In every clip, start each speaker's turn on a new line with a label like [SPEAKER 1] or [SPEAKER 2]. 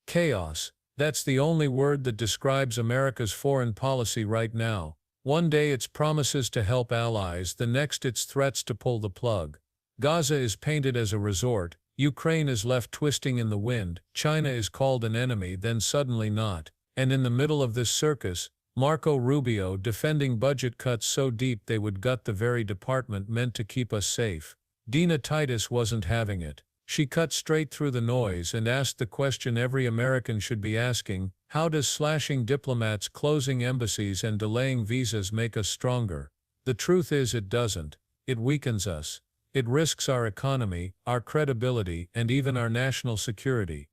[SPEAKER 1] Chaos. That's the only word that describes America's foreign policy right now. One day it's promises to help allies, the next it's threats to pull the plug. Gaza is painted as a resort, Ukraine is left twisting in the wind, China is called an enemy then suddenly not. And in the middle of this circus, Marco Rubio defending budget cuts so deep they would gut the very department meant to keep us safe. Dina Titus wasn't having it. She cut straight through the noise and asked the question every American should be asking: how does slashing diplomats, closing embassies and delaying visas make us stronger? The truth is it doesn't. It weakens us. It risks our economy, our credibility, and even our national security.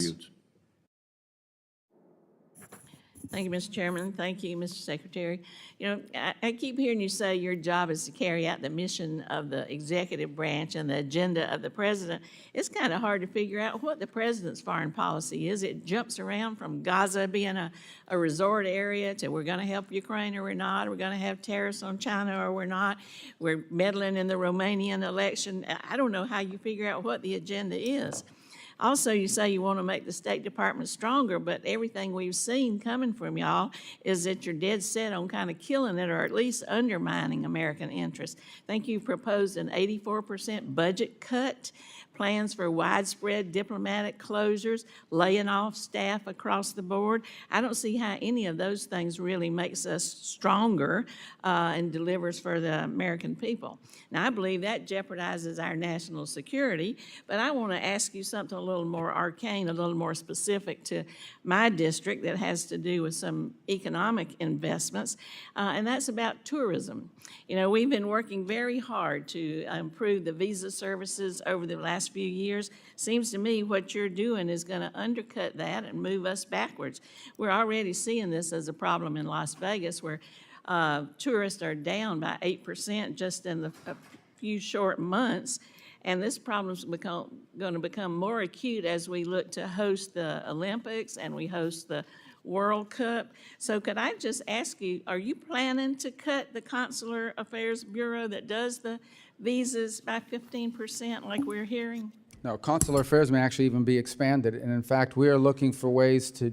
[SPEAKER 2] Thank you, Mr. Chairman. Thank you, Mr. Secretary. You know, I keep hearing you say your job is to carry out the mission of the executive branch and the agenda of the president. It's kind of hard to figure out what the president's foreign policy is. It jumps around from Gaza being a resort area to we're going to help Ukraine or we're not. We're going to have tariffs on China or we're not. We're meddling in the Romanian election. I don't know how you figure out what the agenda is. Also, you say you want to make the State Department stronger, but everything we've seen coming from y'all is that you're dead set on kind of killing it or at least undermining American interests. I think you proposed an 84% budget cut, plans for widespread diplomatic closures, laying off staff across the board. I don't see how any of those things really makes us stronger and delivers for the American people. Now, I believe that jeopardizes our national security, but I want to ask you something a little more arcane, a little more specific to my district that has to do with some economic investments, and that's about tourism. You know, we've been working very hard to improve the visa services over the last few years. Seems to me what you're doing is going to undercut that and move us backwards. We're already seeing this as a problem in Las Vegas, where tourists are down by 8% just in a few short months. And this problem's going to become more acute as we look to host the Olympics and we host the World Cup. So could I just ask you, are you planning to cut the Consular Affairs Bureau that does the visas by 15% like we're hearing?
[SPEAKER 3] No, consular affairs may actually even be expanded. And in fact, we are looking for ways to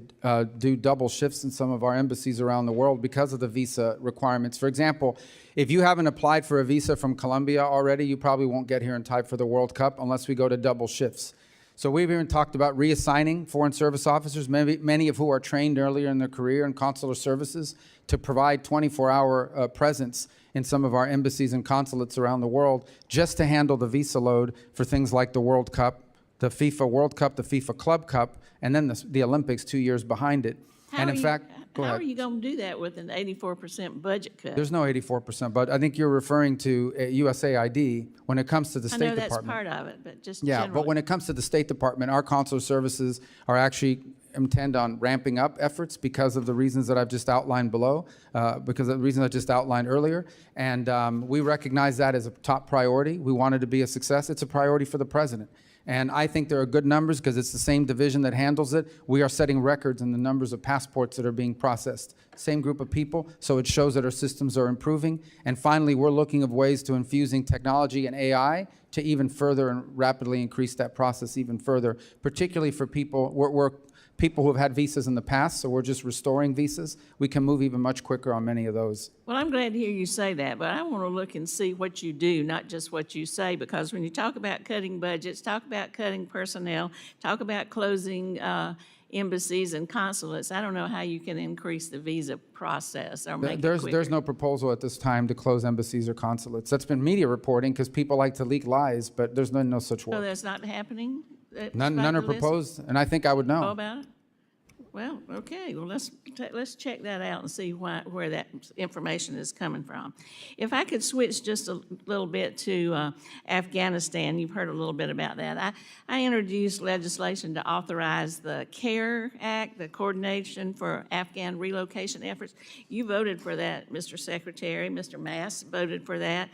[SPEAKER 3] do double shifts in some of our embassies around the world because of the visa requirements. For example, if you haven't applied for a visa from Colombia already, you probably won't get here in time for the World Cup unless we go to double shifts. So we've even talked about reassigning foreign service officers, many of who are trained earlier in their career in consular services, to provide 24-hour presence in some of our embassies and consulates around the world just to handle the visa load for things like the World Cup, the FIFA World Cup, the FIFA Club Cup, and then the Olympics 2 years behind it.
[SPEAKER 2] How are you going to do that with an 84% budget cut?
[SPEAKER 3] There's no 84%, but I think you're referring to USAID when it comes to the State Department.
[SPEAKER 2] I know that's part of it, but just
[SPEAKER 3] yeah,
[SPEAKER 2] generally.
[SPEAKER 3] But when it comes to the State Department, our consular services are actually intend on ramping up efforts because of the reasons that I've just outlined below, because of the reasons I just outlined earlier. And we recognize that as a top priority. We want it to be a success. It's a priority for the president. And I think there are good numbers because it's the same division that handles it. We are setting records in the numbers of passports that are being processed. Same group of people, so it shows that our systems are improving. And finally, we're looking at ways to infusing technology and AI to even further and rapidly increase that process even further, particularly for people, people who have had visas in the past, so we're just restoring visas. We can move even much quicker on many of those.
[SPEAKER 2] Well, I'm glad to hear you say that, but I want to look and see what you do, not just what you say, because when you talk about cutting budgets, talk about cutting personnel, talk about closing embassies and consulates, I don't know how you can increase the visa process or make it quicker.
[SPEAKER 3] There's no proposal at this time to close embassies or consulates. That's been media reporting because people like to leak lies, but there's no such work.
[SPEAKER 2] So that's not happening?
[SPEAKER 3] None are proposed, and I think I would know.
[SPEAKER 2] Know about it? Well, okay. Well, let's check that out and see where that information is coming from. If I could switch just a little bit to Afghanistan, you've heard a little bit about that. I introduced legislation to authorize the CARE Act, the Coordination for Afghan Relocation Efforts. You voted for that, Mr. Secretary. Mr. Mass voted for that.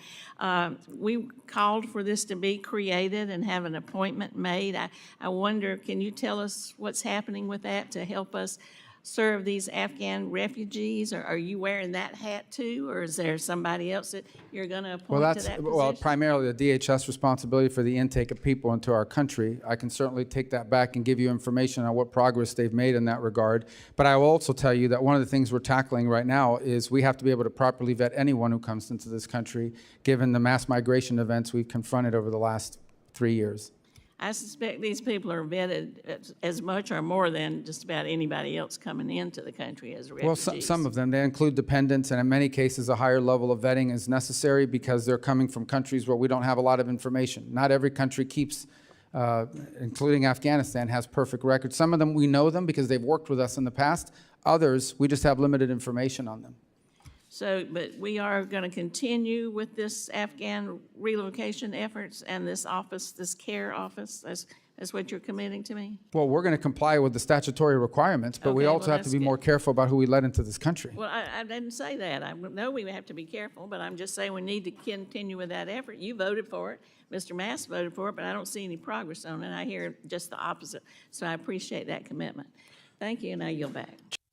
[SPEAKER 2] We called for this to be created and have an appointment made. I wonder, can you tell us what's happening with that to help us serve these Afghan refugees? Or are you wearing that hat too? Or is there somebody else that you're going to
[SPEAKER 3] Well,
[SPEAKER 2] appoint to
[SPEAKER 3] that's,
[SPEAKER 2] that
[SPEAKER 3] well,
[SPEAKER 2] position?
[SPEAKER 3] primarily the DHS responsibility for the intake of people into our country. I can certainly take that back and give you information on what progress they've made in that regard. But I will also tell you that one of the things we're tackling right now is we have to be able to properly vet anyone who comes into this country, given the mass migration events we've confronted over the last 3 years.
[SPEAKER 2] I suspect these people are vetted as much or more than just about anybody else coming into the country as
[SPEAKER 3] Well,
[SPEAKER 2] refugees.
[SPEAKER 3] some of them, they include dependents, and in many cases, a higher level of vetting is necessary because they're coming from countries where we don't have a lot of information. Not every country keeps, including Afghanistan, has perfect records. Some of them, we know them because they've worked with us in the past. Others, we just have limited information on them.
[SPEAKER 2] So, but we are going to continue with this Afghan relocation efforts and this office, this care office, that's what you're committing to me?
[SPEAKER 3] Well, we're going to comply with the statutory requirements, but we
[SPEAKER 2] Okay,
[SPEAKER 3] also
[SPEAKER 2] well,
[SPEAKER 3] have to
[SPEAKER 2] that's
[SPEAKER 3] be
[SPEAKER 2] good.
[SPEAKER 3] more careful about who we let into this country.
[SPEAKER 2] Well, I didn't say that. I know we have to be careful, but I'm just saying we need to continue with that effort. You voted for it. Mr. Mass voted for it, but I don't see any progress on it. I hear just the opposite. So I appreciate that commitment. Thank you, and I yield back.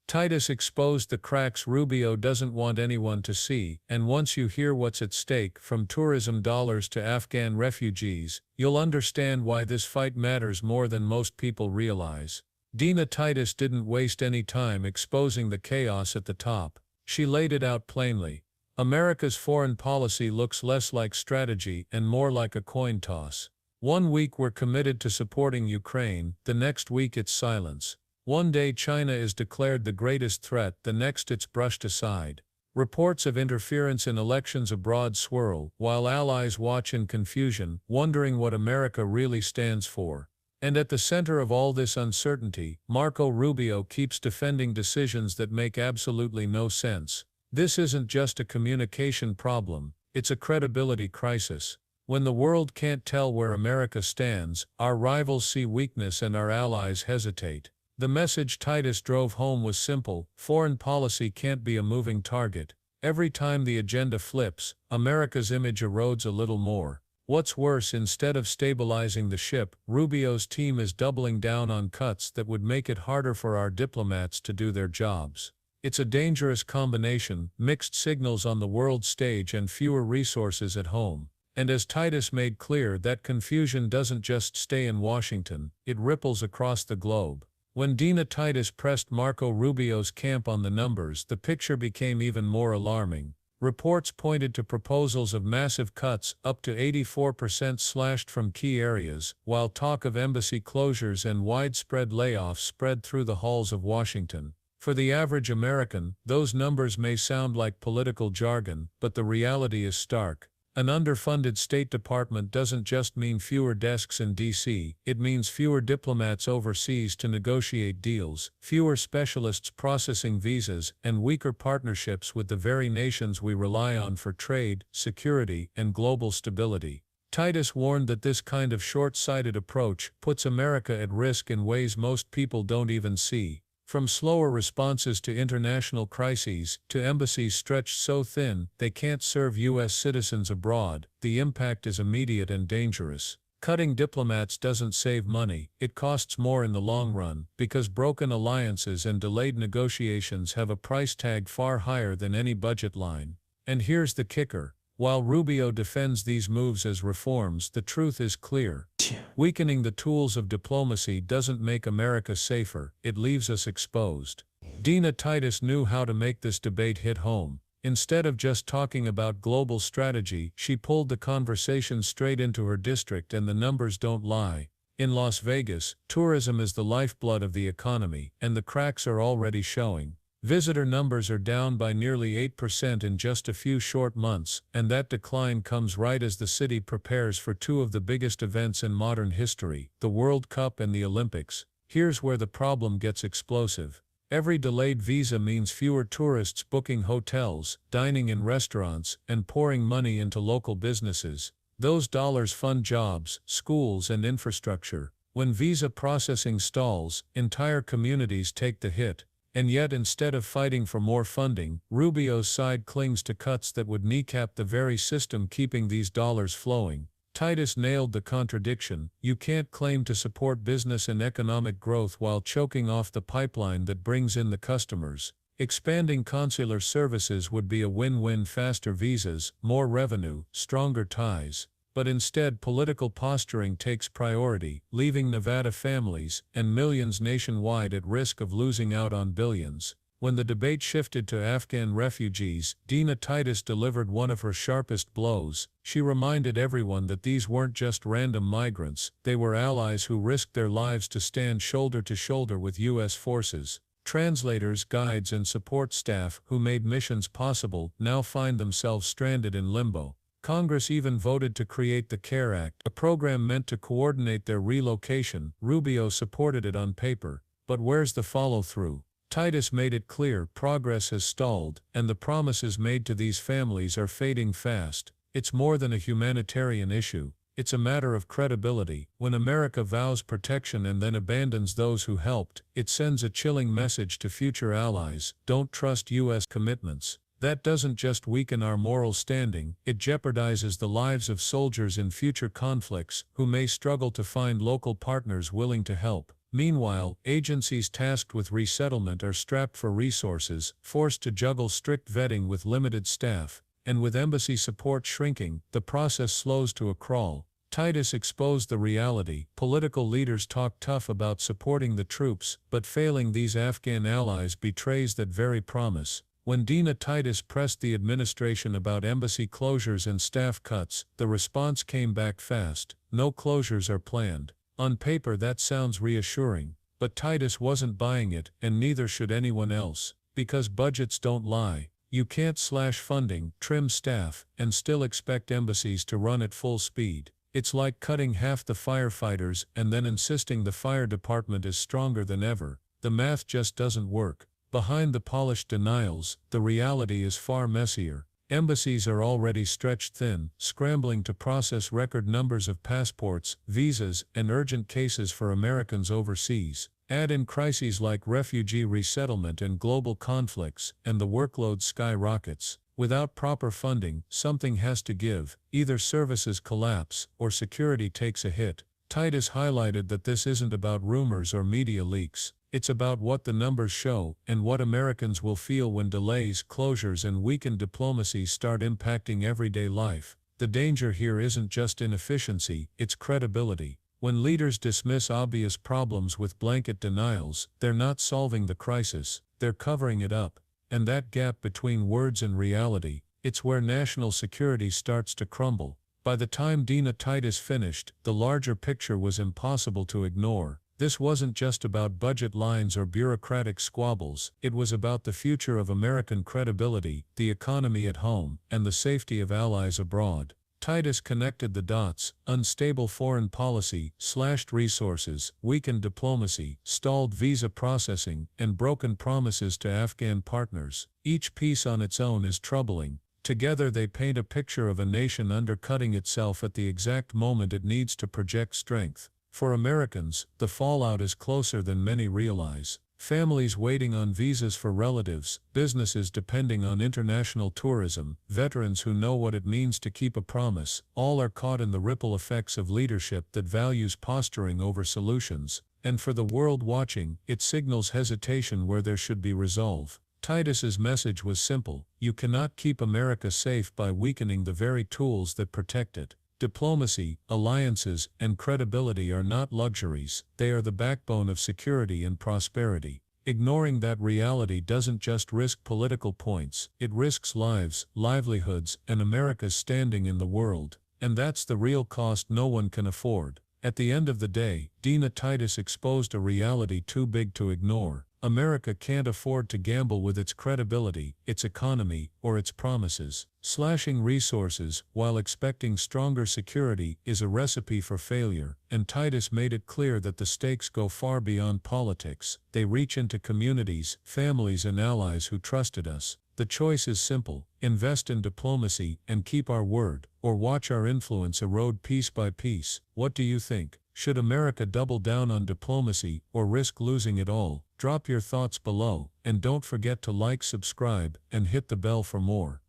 [SPEAKER 1] Titus exposed the cracks Rubio doesn't want anyone to see, and once you hear what's at stake, from tourism dollars to Afghan refugees, you'll understand why this fight matters more than most people realize. Dina Titus didn't waste any time exposing the chaos at the top. She laid it out plainly. America's foreign policy looks less like strategy and more like a coin toss. One week we're committed to supporting Ukraine, the next week it's silence. One day China is declared the greatest threat, the next it's brushed aside. Reports of interference in elections abroad swirl, while allies watch in confusion, wondering what America really stands for. And at the center of all this uncertainty, Marco Rubio keeps defending decisions that make absolutely no sense. This isn't just a communication problem, it's a credibility crisis. When the world can't tell where America stands, our rivals see weakness and our allies hesitate. The message Titus drove home was simple: foreign policy can't be a moving target. Every time the agenda flips, America's image erodes a little more. What's worse, instead of stabilizing the ship, Rubio's team is doubling down on cuts that would make it harder for our diplomats to do their jobs. It's a dangerous combination: mixed signals on the world stage and fewer resources at home. And as Titus made clear, that confusion doesn't just stay in Washington, it ripples across the globe. When Dina Titus pressed Marco Rubio's camp on the numbers, the picture became even more alarming. Reports pointed to proposals of massive cuts, up to 84% slashed from key areas, while talk of embassy closures and widespread layoffs spread through the halls of Washington. For the average American, those numbers may sound like political jargon, but the reality is stark. An underfunded State Department doesn't just mean fewer desks in D.C., it means fewer diplomats overseas to negotiate deals, fewer specialists processing visas, and weaker partnerships with the very nations we rely on for trade, security, and global stability. Titus warned that this kind of short-sighted approach puts America at risk in ways most people don't even see. From slower responses to international crises, to embassies stretched so thin they can't serve U.S. citizens abroad, the impact is immediate and dangerous. Cutting diplomats doesn't save money, it costs more in the long run, because broken alliances and delayed negotiations have a price tag far higher than any budget line. And here's the kicker: while Rubio defends these moves as reforms, the truth is clear. Weakening the tools of diplomacy doesn't make America safer, it leaves us exposed. Dina Titus knew how to make this debate hit home. Instead of just talking about global strategy, she pulled the conversation straight into her district, and the numbers don't lie. In Las Vegas, tourism is the lifeblood of the economy, and the cracks are already showing. Visitor numbers are down by nearly 8% in just a few short months, and that decline comes right as the city prepares for two of the biggest events in modern history, the World Cup and the Olympics. Here's where the problem gets explosive. Every delayed visa means fewer tourists booking hotels, dining in restaurants, and pouring money into local businesses. Those dollars fund jobs, schools, and infrastructure. When visa processing stalls, entire communities take the hit. And yet, instead of fighting for more funding, Rubio's side clings to cuts that would kneecap the very system keeping these dollars flowing. Titus nailed the contradiction. You can't claim to support business and economic growth while choking off the pipeline that brings in the customers. Expanding consular services would be a win-win: faster visas, more revenue, stronger ties. But instead, political posturing takes priority, leaving Nevada families and millions nationwide at risk of losing out on billions. When the debate shifted to Afghan refugees, Dina Titus delivered one of her sharpest blows. She reminded everyone that these weren't just random migrants, they were allies who risked their lives to stand shoulder to shoulder with U.S. forces. Translators, guides, and support staff who made missions possible now find themselves stranded in limbo. Congress even voted to create the CARE Act, a program meant to coordinate their relocation. Rubio supported it on paper. But where's the follow-through? Titus made it clear progress has stalled, and the promises made to these families are fading fast. It's more than a humanitarian issue. It's a matter of credibility. When America vows protection and then abandons those who helped, it sends a chilling message to future allies: don't trust U.S. commitments. That doesn't just weaken our moral standing, it jeopardizes the lives of soldiers in future conflicts who may struggle to find local partners willing to help. Meanwhile, agencies tasked with resettlement are strapped for resources, forced to juggle strict vetting with limited staff, and with embassy support shrinking, the process slows to a crawl. Titus exposed the reality. Political leaders talk tough about supporting the troops, but failing these Afghan allies betrays that very promise. When Dina Titus pressed the administration about embassy closures and staff cuts, the response came back fast: no closures are planned. On paper that sounds reassuring, but Titus wasn't buying it, and neither should anyone else. Because budgets don't lie. You can't slash funding, trim staff, and still expect embassies to run at full speed. It's like cutting half the firefighters and then insisting the fire department is stronger than ever. The math just doesn't work. Behind the polished denials, the reality is far messier. Embassies are already stretched thin, scrambling to process record numbers of passports, visas, and urgent cases for Americans overseas. Add in crises like refugee resettlement and global conflicts, and the workload skyrockets. Without proper funding, something has to give. Either services collapse, or security takes a hit. Titus highlighted that this isn't about rumors or media leaks. It's about what the numbers show, and what Americans will feel when delays, closures, and weakened diplomacy start impacting everyday life. The danger here isn't just inefficiency, it's credibility. When leaders dismiss obvious problems with blanket denials, they're not solving the crisis, they're covering it up. And that gap between words and reality, it's where national security starts to crumble. By the time Dina Titus finished, the larger picture was impossible to ignore. This wasn't just about budget lines or bureaucratic squabbles, it was about the future of American credibility, the economy at home, and the safety of allies abroad. Titus connected the dots: unstable foreign policy, slashed resources, weakened diplomacy, stalled visa processing, and broken promises to Afghan partners. Each piece on its own is troubling. Together they paint a picture of a nation undercutting itself at the exact moment it needs to project strength. For Americans, the fallout is closer than many realize. Families waiting on visas for relatives, businesses depending on international tourism, veterans who know what it means to keep a promise, all are caught in the ripple effects of leadership that values posturing over solutions. And for the world watching, it signals hesitation where there should be resolve. Titus's message was simple: you cannot keep America safe by weakening the very tools that protect it. Diplomacy, alliances, and credibility are not luxuries, they are the backbone of security and prosperity. Ignoring that reality doesn't just risk political points, it risks lives, livelihoods, and America's standing in the world. And that's the real cost no one can afford. At the end of the day, Dina Titus exposed a reality too big to ignore. America can't afford to gamble with its credibility, its economy, or its promises. Slashing resources while expecting stronger security is a recipe for failure, and Titus made it clear that the stakes go far beyond politics. They reach into communities, families, and allies who trusted us. The choice is simple: invest in diplomacy and keep our word, or watch our influence erode piece by piece. What do you think? Should America double down on diplomacy or risk losing it all? Drop your thoughts below, and don't forget to like, subscribe, and hit the bell for more.